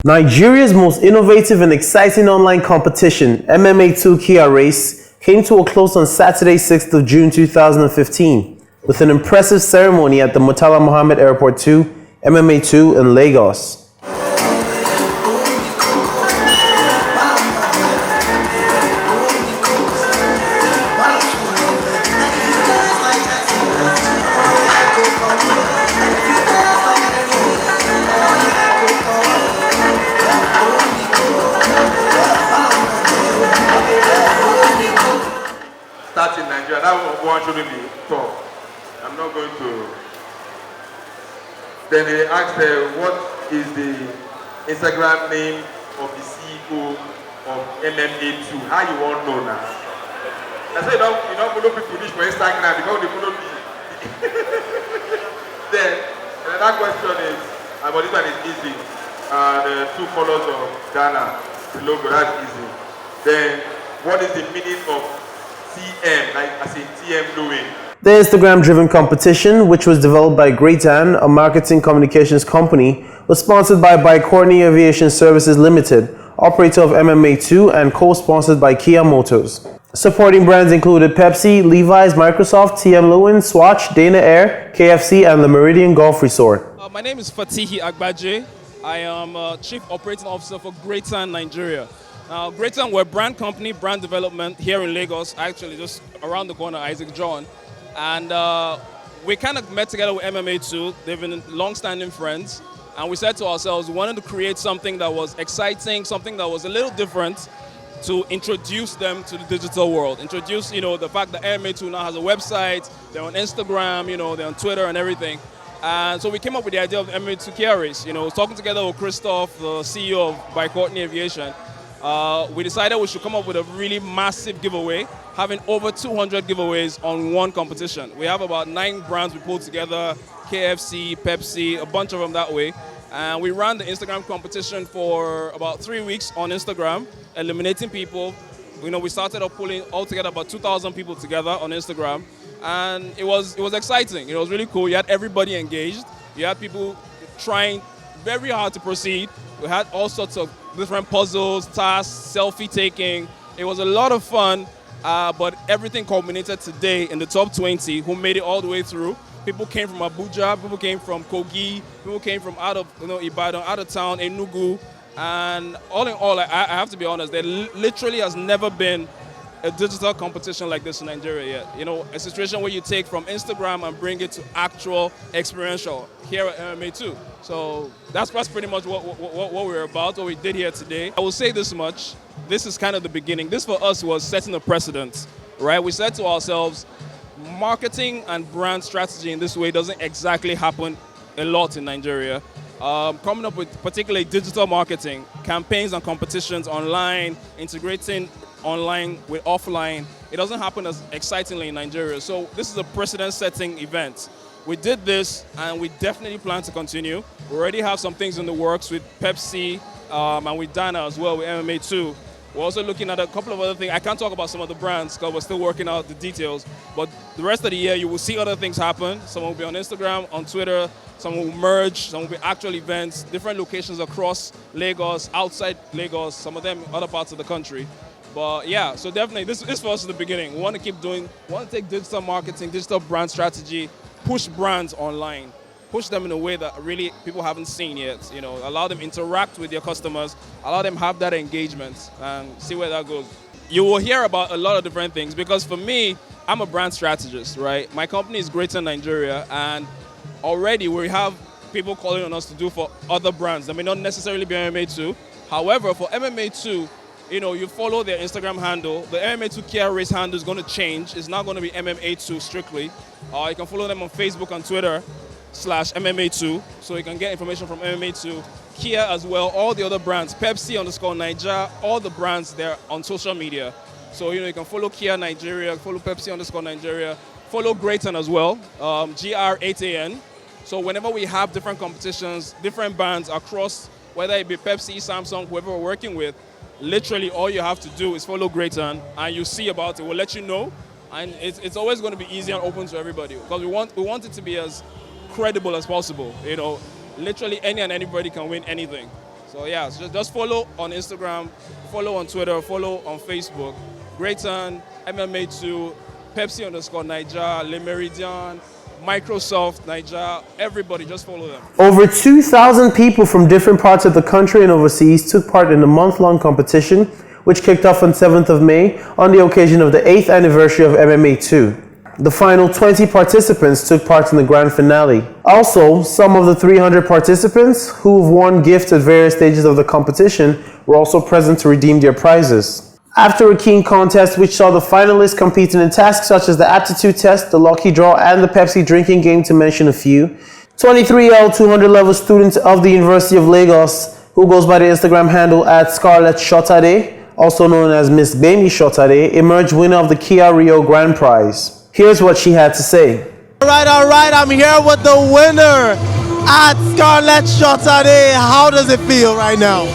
Nigeria's most innovative and exciting online competition, MMA2 Kia Race, came to a close on Saturday, 6th of June 2015, with an impressive ceremony at the Murtala Muhammed Airport Two, MMA2 in Lagos. Start in Nigeria, that one shouldn't be taught. I'm not going to. Then they asked what is the Instagram name of the CEO of MMA2? How you want to know now? I said you don't follow people this for Instagram because they follow me. Then another question is, but this one is easy. The two colors of Ghana, the logo, that's easy. Then what is the meaning of TM, like I say TM doing? The Instagram-driven competition, which was developed by Great Ann, a marketing communications company, was sponsored by Bi-Courtney Aviation Services Limited, operator of MMA2, and co-sponsored by Kia Motors. Supporting brands included Pepsi, Levi's, Microsoft, TM Lewin, Swatch, Dana Air, KFC, and the Meridian Golf Resort. My name is Fatihi Agbaje. I am Chief Operating Officer for Great Ann Nigeria. Now, Great Ann, we're a brand company, brand development here in Lagos, actually just around the corner, Isaac John. And we kind of met together with MMA2. They've been long-standing friends. And we said to ourselves, we wanted to create something that was exciting, something that was a little different to introduce them to the digital world. Introduce, the fact that MMA2 now has a website, they're on Instagram, they're on Twitter and everything. And so we came up with the idea of the MMA2 Kia Race. Talking together with Christoph, the CEO of Bi-Courtney Aviation. We decided we should come up with a really massive giveaway, having over 200 giveaways on one competition. We have about 9 brands we pulled together, KFC, Pepsi, a bunch of them that way. And we ran the Instagram competition for about 3 weeks on Instagram, eliminating people. We started up pulling altogether about 2,000 people together on Instagram. And it was exciting. It was really cool. You had everybody engaged. You had people trying very hard to proceed. We had all sorts of different puzzles, tasks, selfie taking. It was a lot of fun, but everything culminated today in the top 20 who made it all the way through. People came from Abuja, people came from Kogi, people came from out of Ibadan, out of town, Enugu. And all in all, I have to be honest, there literally has never been a digital competition like this in Nigeria yet. A situation where you take from Instagram and bring it to actual experiential here at MMA2. So that's pretty much what we're about, what we did here today. I will say this much, this is kind of the beginning. This for us was setting a precedent, right? We said to ourselves, marketing and brand strategy in this way doesn't exactly happen a lot in Nigeria. Coming up with particularly digital marketing, campaigns and competitions online, integrating online with offline, it doesn't happen as excitingly in Nigeria. So this is a precedent-setting event. We did this, and we definitely plan to continue. We already have some things in the works with Pepsi and with Dana as well, with MMA2. We're also looking at a couple of other things. I can't talk about some of the brands because we're still working out the details. But the rest of the year, you will see other things happen. Some will be on Instagram, on Twitter. Some will merge. Some will be actual events, different locations across Lagos, outside Lagos, some of them other parts of the country. But yeah, so definitely, this for us is the beginning. We want to keep doing, we want to take digital marketing, digital brand strategy, push brands online, push them in a way that really people haven't seen yet. Allow them interact with their customers, allow them have that engagement, and see where that goes. You will hear about a lot of different things because for me, I'm a brand strategist, right? My company is Great Ann Nigeria, and already we have people calling on us to do for other brands that may not necessarily be MMA2. However, for MMA2, you follow their Instagram handle. The MMA2 Kia Race handle is going to change. It's not going to be MMA2 strictly. You can follow them on Facebook and Twitter /MMA2. So you can get information from MMA2, Kia as well, all the other brands, Pepsi _Nigeria, all the brands there on social media. So you can follow Kia Nigeria, follow Pepsi _Nigeria, follow Great Ann as well, GR8AN. So whenever we have different competitions, different brands across, whether it be Pepsi, Samsung, whoever we're working with, literally all you have to do is follow Great Ann and you see about it. We'll let you know, and it's always going to be easy and open to everybody because we want it to be as credible as possible. Literally any and anybody can win anything. So yeah, so just follow on Instagram, follow on Twitter, follow on Facebook. Grayton, MMA2, Pepsi_Nigeria, Le Meridian, Microsoft Nigeria, everybody just follow them. Over 2,000 people from different parts of the country and overseas took part in the month-long competition, which kicked off on 7th of May on the occasion of the 8th anniversary of MMA2. The final 20 participants took part in the grand finale. Also, some of the 300 participants who have won gifts at various stages of the competition were also present to redeem their prizes. After a keen contest which saw the finalists competing in tasks such as the aptitude test, the lucky draw, and the Pepsi drinking game, to mention a few, 23L 200 level student of the University of Lagos, who goes by the Instagram handle at Scarlett Shotade, also known as Miss Bami Shotade, emerged winner of the Kia Rio Grand Prize. Here's what she had to say. All right, I'm here with the winner at Scarlett Shotade. How does it feel right now?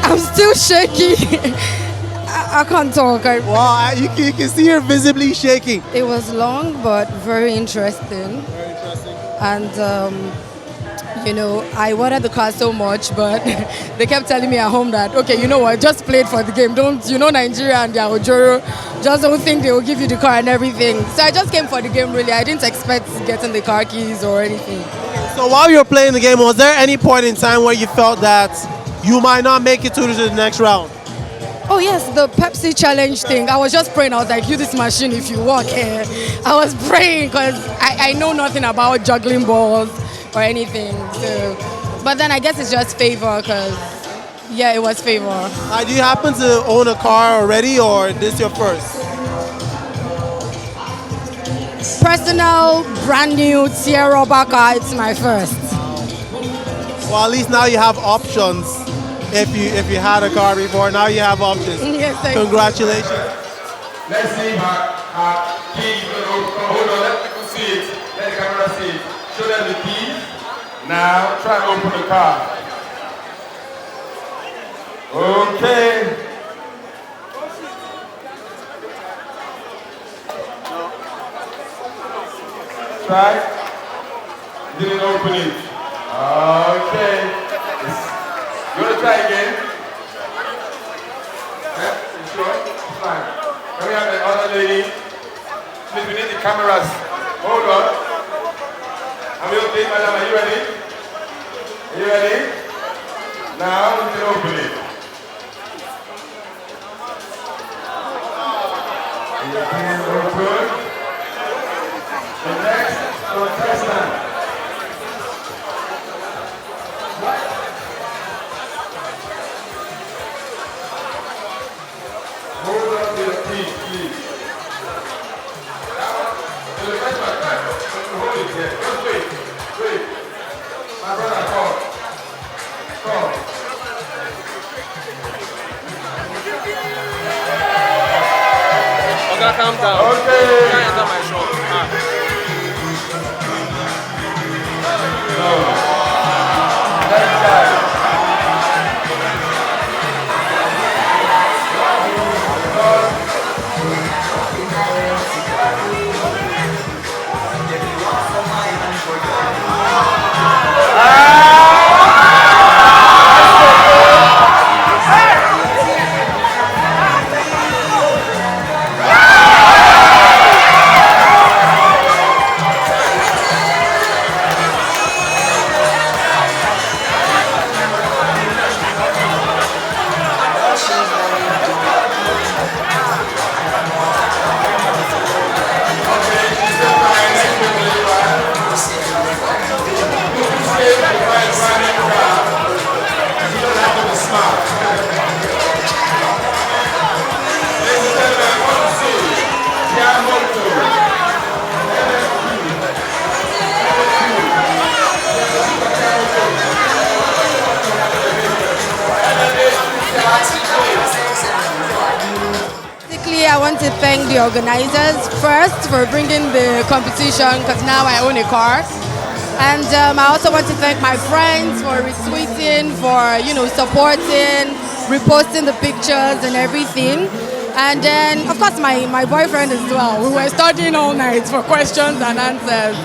I'm still shaky. I can't talk. Wow, you can see her visibly shaking. It was long, but very interesting. Very interesting. And, you know, I wanted the car so much, but they kept telling me at home that, okay, you know what, just play it for the game. Don't, you know, Nigeria and their Ojoro, just don't think they will give you the car and everything. So I just came for the game, really. I didn't expect getting the car keys or anything. So while you were playing the game, was there any point in time where you felt that you might not make it to the next round? Oh yes, the Pepsi challenge thing. I was just praying. I was like, use this machine if you walk here. I was praying because I know nothing about juggling balls or anything. So, but then I guess it's just favor because, yeah, it was favor. Do you happen to own a car already, or this your first? Personal, brand new Sierra car. It's my first. Well, at least now you have options. If you had a car before, now you have options. Yes, thank you. Congratulations. Let's see her key. Hold on, let people see it. Let the camera see it. Show them the key. Now try and open the car. Okay. Try. Didn't open it. Okay. You want to try again? Yeah? You sure? Fine. Can we have the other lady? Please, we need the cameras. Hold on. Are we okay, madam? Are you ready? Are you ready? Now we can open it. You can open. The next contestant. Hold on to your feet, please. To the first one, try. Hold it there. Just wait. Wait. My brother, call. Call. Okay, calm down. Okay. Can't enter my shop. No. Next guy. I want to thank the organizers first for bringing the competition because now I own a car. And I also want to thank my friends for retweeting, for, you know, supporting, reposting the pictures and everything. And then, of course, my boyfriend as well. We were studying all night for questions and answers.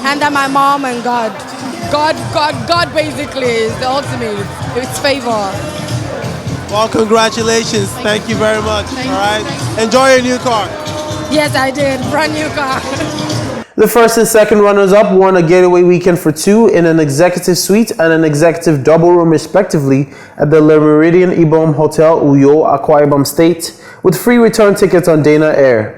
And then my mom and God. God basically is the ultimate. It's favor. Well, congratulations. Thank you very much. Thank you. All right. Enjoy your new car. Yes, I did. Brand new car. The first and second runners-up won a getaway weekend for two in an executive suite and an executive double room respectively at the Le Méridien Ibom Hotel Uyo, Akwa Ibom State, with free return tickets on Dana Air.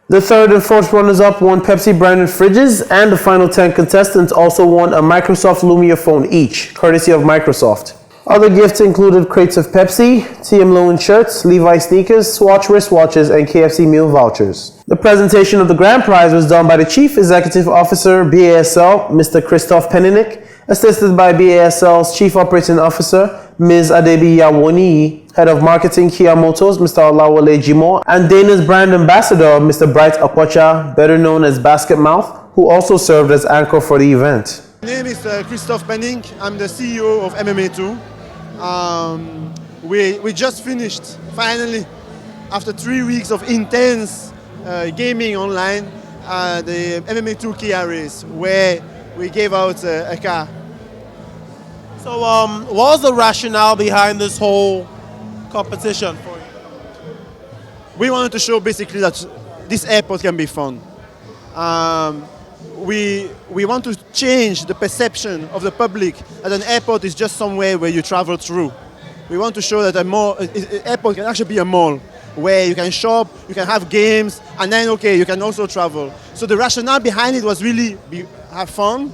The third and fourth runners-up won Pepsi-branded fridges, and the final 10 contestants also won a Microsoft Lumia phone each, courtesy of Microsoft. Other gifts included crates of Pepsi, TM Loan shirts, Levi's sneakers, Swatch wristwatches, and KFC meal vouchers. The presentation of the grand prize was done by the Chief Executive Officer, BASL, Mr. Christophe Peninick, assisted by BASL's Chief Operating Officer, Ms. Adebi Yawoni, Head of Marketing, Kia Motors, Mr. Olawale Jimo, and Dana's brand ambassador, Mr. Bright Akwacha, better known as Basket Mouth, who also served as anchor for the event. My name is Christophe Peninick. I'm the CEO of MMA2. We just finished, finally, after 3 weeks of intense gaming online, the MMA2 Kia race, where we gave out a car. So, what was the rationale behind this whole competition for you? We wanted to show basically that this airport can be fun. We want to change the perception of the public that an airport is just somewhere where you travel through. We want to show that an airport can actually be a mall where you can shop, you can have games, and then, okay, you can also travel. So the rationale behind it was really have fun.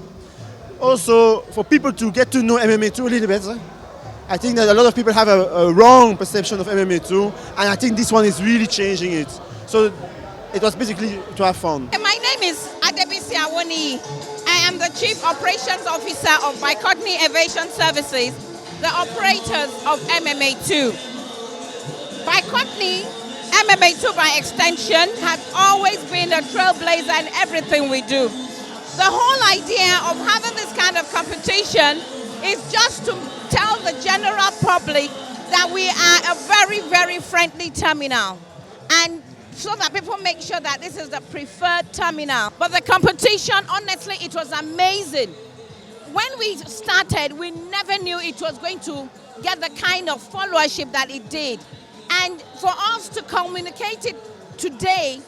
Also, for people to get to know MMA2 a little better. I think that a lot of people have a wrong perception of MMA2, and I think this one is really changing it. So it was basically to have fun. My name is Adebi Yawoni. I am the Chief Operations Officer of Bi-Courtney Aviation Services, the operators of MMA2. Bi-Courtney, MMA2 by extension, has always been a trailblazer in everything we do. The whole idea of having this kind of competition is just to tell the general public that we are a very, very friendly terminal, and so that people make sure that this is the preferred terminal. But the competition, honestly, it was amazing. When we started, we never knew it was going to get the kind of followership that it did. And for us to communicate it today,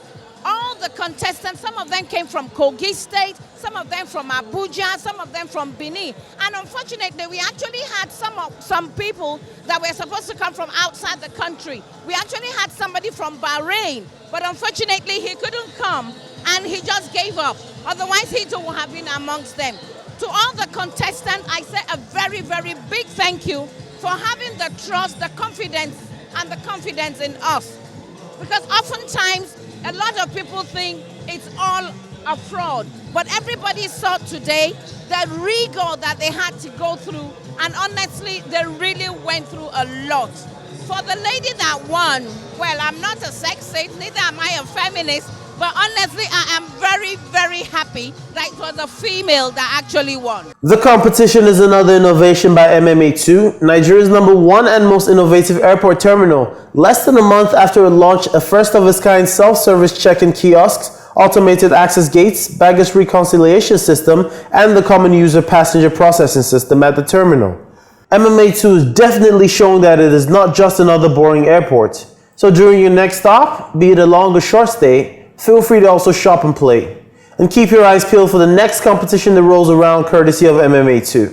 all the contestants, some of them came from Kogi State, some of them from Abuja, some of them from Benin. And unfortunately, we actually had some people that were supposed to come from outside the country. We actually had somebody from Bahrain, but unfortunately, he couldn't come, and he just gave up. Otherwise, he too would have been amongst them. To all the contestants, I say a very, very big thank you for having the trust, the confidence, and the confidence in us. Because oftentimes, a lot of people think it's all a fraud, but everybody saw today the rigor that they had to go through, and honestly, they really went through a lot. For the lady that won, well, I'm not a sexist, neither am I a feminist, but honestly, I am very, very happy that it was a female that actually won. The competition is another innovation by MMA2, Nigeria's #1 and most innovative airport terminal. Less than a month after it launched a first-of-its-kind self-service check-in kiosks, automated access gates, baggage reconciliation system, and the common user passenger processing system at the terminal. MMA2 is definitely showing that it is not just another boring airport. So during your next stop, be it a long or short stay, feel free to also shop and play. And keep your eyes peeled for the next competition that rolls around courtesy of MMA2.